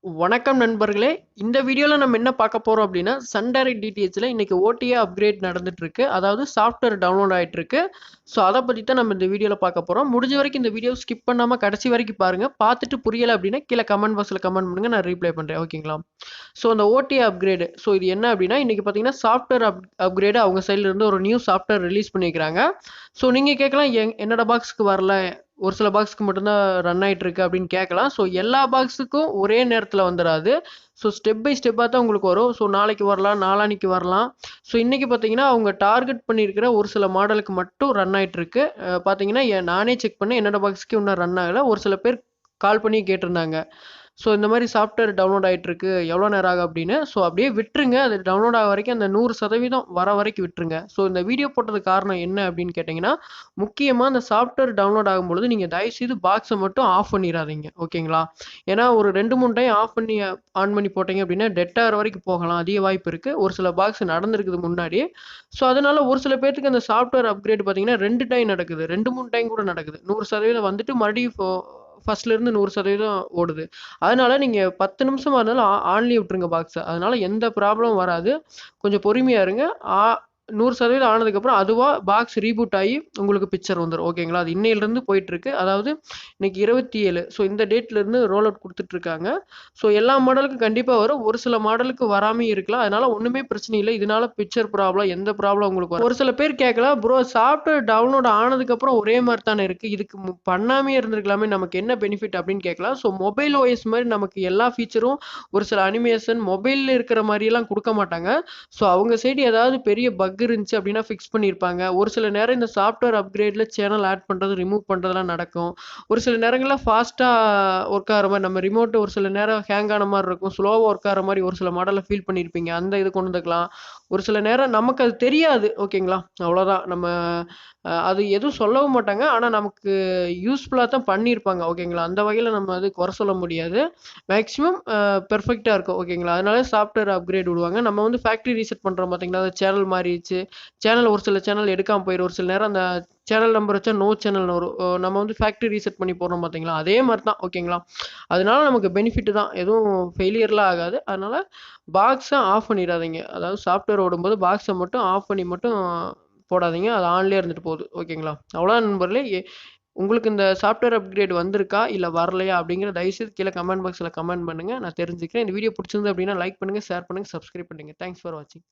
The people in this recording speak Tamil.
வணக்கம் நண்பர்களே. இந்த வீடியோல நம்ம என்ன பார்க்க போறோம் அப்படின்னா, சன் டைரக்ட் டிடிஹெச்ல இன்னைக்கு ஓடிஏ அப்கிரேட் நடந்துட்டு இருக்கு. அதாவது சாஃப்ட்வேர் டவுன்லோட் ஆயிட்டு இருக்கு. ஸோ அத பத்தி தான் நம்ம இந்த வீடியோல பார்க்க போறோம். முடிஞ்ச வரைக்கும் இந்த வீடியோ ஸ்கிப் பண்ணாம கடைசி வரைக்கும் பாருங்க. பார்த்துட்டு புரியல அப்படின்னா கீழ கமெண்ட் பாக்ஸ்ல கமெண்ட் பண்ணுங்க. நான் ரீப்ளை பண்றேன். ஓகேங்களா? ஸோ அந்த ஓடிஏ அப்கிரேடு. ஸோ இது என்ன அப்படின்னா, இன்னைக்கு பார்த்தீங்கன்னா சாஃப்ட்வேர் அப்கிரேடு அவங்க சைடுல இருந்து ஒரு நியூ சாஃப்ட்வேர் ரிலீஸ் பண்ணியிருக்காங்க. ஸோ நீங்க கேட்கலாம் என்னோட பாக்ஸ்க்கு வரல. ஒரு சில பாக்ஸ்க்கு மட்டும்தான் ரன் ஆயிட்டு இருக்கு அப்படின்னு கேட்கலாம். ஸோ எல்லா பாக்ஸுக்கும் ஒரே நேரத்தில் வந்துடாது. ஸோ ஸ்டெப் பை ஸ்டெப்பாக தான் உங்களுக்கு வரும். ஸோ நாளைக்கு வரலாம், நாளான்னைக்கு வரலாம். ஸோ இன்னைக்கு பார்த்தீங்கன்னா அவங்க டார்கெட் பண்ணியிருக்கிற ஒரு சில மாடலுக்கு மட்டும் ரன் ஆயிட்டு இருக்கு. பார்த்தீங்கன்னா நானே செக் பண்ணி என்னோட பாக்ஸ்க்கு இன்னும் ரன் ஆகலை. ஒரு சில பேர் கால் பண்ணி கேட்டிருந்தாங்க. ஸோ இந்த மாதிரி சாஃப்ட்வேர் டவுன்லோட் ஆயிட்டு இருக்கு, எவ்வளோ நேரம் ஆகும் அப்படின்னு. ஸோ அப்படியே விட்டுருங்க. அது டவுன்லோட் ஆக வரைக்கும் அந்த 100% வர வரைக்கும் விட்டுருங்க. ஸோ இந்த வீடியோ போட்டதுக்கு காரணம் என்ன அப்படின்னு கேட்டிங்கன்னா, முக்கியமாக அந்த சாஃப்ட்வேர் டவுன்லோட் ஆகும்பொழுது நீங்கள் தயவுசெய்து பாக்ஸை மட்டும் ஆஃப் பண்ணிடாதீங்க. ஓகேங்களா? ஏன்னா ஒரு 2 3 டைம் ஆஃப் பண்ணி ஆன் பண்ணி போட்டீங்க அப்படின்னா டெட் ஆகிற வரைக்கும் போகலாம். அதிக வாய்ப்பு இருக்குது. ஒரு சில பாக்ஸ் நடந்திருக்குது முன்னாடி. ஸோ அதனால ஒரு சில பேர்த்துக்கு அந்த சாஃப்ட்வேர் அப்கிரேட் பார்த்தீங்கன்னா 2 டைம் நடக்குது, 2 3 டைம் கூட நடக்குது. 100% வந்துட்டு மறுபடியும் ஃபர்ஸ்ட்ல இருந்து 100% ஓடுது. அதனால நீங்க 10 நிமிஷமா இருந்தாலும் ஆன்லயே விட்டுருங்க பாக்ஸ. அதனால எந்த ப்ராப்ளமும் வராது. கொஞ்சம் பொறுமையா இருங்க. ஆ 100% ஆனதுக்கப்புறம் அதுவா பாக்ஸ் ரீபூட் ஆகி உங்களுக்கு பிக்சர் வந்துரும். ஓகேங்களா? அது இன்னையிலிருந்து போயிட்டு இருக்கு. அதாவது இன்னைக்கு 27. ஸோ இந்த டேட்ல இருந்து ரோல் அவுட் குடுத்துட்டு இருக்காங்க. ஸோ எல்லா மாடலுக்கும் கண்டிப்பா வரும். ஒரு சில மாடலுக்கு வராமயும் இருக்கலாம். அதனால ஒண்ணுமே பிரச்சனை இல்ல. இதனால பிக்சர் ப்ராப்ளம் எந்த ப்ராப்ளம் உங்களுக்கு வராது. ஒரு சில பேர் கேட்கலாம், ப்ரோ சாஃப்ட்வேர் டவுன்லோட் ஆனதுக்கப்புறம் ஒரே மாரி தானே இருக்கு. இதுக்கு பண்ணாமயே இருந்திருக்கலாமே, நமக்கு என்ன பெனிஃபிட் அப்படின்னு கேட்கலாம். ஸோ மொபைல் ஓஎஸ் மாரி நமக்கு எல்லா ஃபீச்சரும் ஒரு சில அனிமேஷன் மொபைல்ல இருக்கிற மாரியெல்லாம் குடுக்க மாட்டாங்க. ஸோ அவங்க சைடு ஏதாவது பெரிய பக் இருந்துச்சு அப்படின்னா ஃபிக்ஸ் பண்ணியிருப்பாங்க. ஒரு சில நேரம் இந்த சாஃப்ட்வேர் அப்கிரேட்ல சேனல் ஆட் பண்றது, ரிமூவ் பண்றதெல்லாம் நடக்கும். ஒரு சில நேரங்கள்ல ஃபாஸ்ட்டா ஒர்க் ஆகுற மாரி, நம்ம ரிமோட் ஒரு சில நேரம் ஹேங் ஆன மாரி இருக்கும். ஸ்லோவா ஒர்க் ஆகுற மாரி ஒரு சில மாடல்ல ஃபீல் பண்ணியிருப்பீங்க. அந்த இது கொண்டு வந்துக்கலாம். ஒரு சில நேரம் நமக்கு அது தெரியாது. ஓகேங்களா? அவ்வளோதான். நம்ம அது எதுவும் சொல்லவும் மாட்டாங்க. ஆனா நமக்கு யூஸ்ஃபுல்லா தான் பண்ணியிருப்பாங்க. ஓகேங்களா? அந்த வகையில நம்ம அது குறை சொல்ல முடியாது. மேக்ஸிமம் பெர்ஃபெக்ட்டா இருக்கும். ஓகேங்களா? அதனால சாஃப்ட்வேர் அப்கிரேட் விடுவாங்க. நம்ம வந்து ஃபேக்டரி ரீசெட் பண்றோம் பார்த்தீங்களா? அந்த சேனல் மாறிடுச்சு. சேனல் ஒரு சில சேனல் எடுக்காம போயிரும். ஒரு சில நேரம் அந்த சேனல் நம்பர் வச்சா நோ சேனல்னு வரும். நம்ம வந்து ஃபேக்டரி ரீசெட் பண்ணி போடுறோம் பார்த்தீங்களா? அதே மாரி தான். ஓகேங்களா? அதனால நமக்கு பெனிஃபிட் தான். எதுவும் ஃபெயிலியர்லாம் ஆகாது. அதனால பாக்ஸ ஆஃப் பண்ணிடாதீங்க. அதாவது சாஃப்ட்வேர் ஓடும்போது பாக்ஸ மட்டும் ஆஃப் பண்ணி மட்டும் போடாதீங்க. அது ஆன்லயே இருந்துட்டு போகுது. ஓகேங்களா? அவ்வளோதான் நண்பர்களே. உங்களுக்கு இந்த சாஃப்ட்வேர் அப்கிரேட் வந்திருக்கா? இல்ல வரலையா? அப்படிங்கிற தயவுசெய்து கீழ கமெண்ட் பாக்ஸ்ல கமெண்ட் பண்ணுங்க. நான் தெரிஞ்சுக்கிறேன். இந்த வீடியோ புடிச்சிருந்தது அப்படின்னா லைக் பண்ணுங்க, ஷேர் பண்ணுங்க, சப்ஸ்கிரைப் பண்ணுங்க. தேங்க்ஸ் ஃபார் வாட்சிங்.